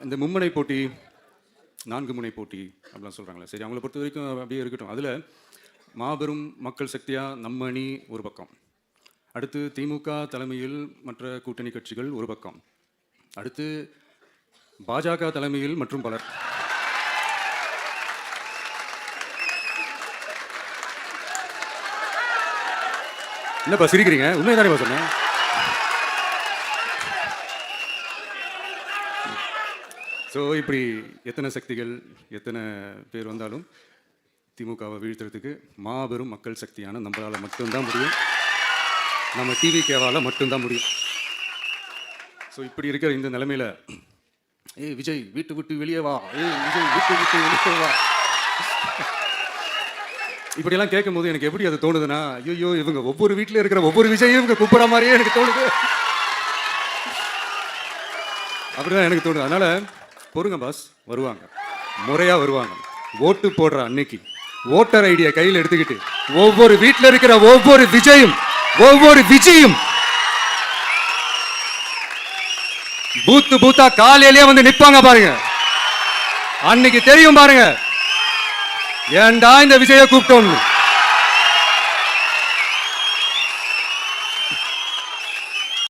இந்த மும்முனை போட்டி, 4 முனை போட்டி அப்படிலாம் சொல்கிறாங்களே, சரி அவங்கள பொறுத்த வரைக்கும் அப்படியே இருக்கட்டும். அதில் மாபெரும் மக்கள் சக்தியாக நம்ம அணி ஒரு பக்கம், அடுத்து திமுக தலைமையில் மற்ற கூட்டணி கட்சிகள் ஒரு பக்கம், அடுத்து பாஜக தலைமையில் மற்றும் பலர். என்னப்பா சிரிக்கிறீங்க? உண்மைதானே சொன்னேன். ஸோ இப்படி எத்தனை சக்திகள் எத்தனை பேர் வந்தாலும் திமுகவை வீழ்த்துறதுக்கு மாபெரும் மக்கள் சக்தியான நம்மளால் மட்டும்தான் முடியும், நம்ம டிவிகேவால் மட்டும்தான் முடியும். ஸோ இப்படி இருக்கிற இந்த நிலைமையில் விஜய் வீட்டு விட்டு வெளியே வா, விஜய் வீட்டு விட்டு வெளியே வா, இப்படியெல்லாம் கேட்கும்போது எனக்கு எப்படி அது தோணுதுன்னா, ஐயோ இவங்க ஒவ்வொரு வீட்டில் இருக்கிற ஒவ்வொரு விஜயும் இவங்க கூப்பிட மாதிரியே எனக்கு தோணுது. அப்படிதான் எனக்கு தோணுது. அதனால பொறுங்க பாஸ், வருவாங்க, முறையாக வருவாங்க. ஓட்டு போடுற அன்னைக்கு ஓட்டர் ஐடியா கையில் எடுத்துக்கிட்டு ஒவ்வொரு வீட்டில் இருக்கிற ஒவ்வொரு விஜயும் பூத்தா காலையிலேயே வந்து நிற்பாங்க பாருங்க. அன்னைக்கு தெரியும் பாருங்க, ஏன்டா இந்த விஜயை கூப்பிட்டோம்னு.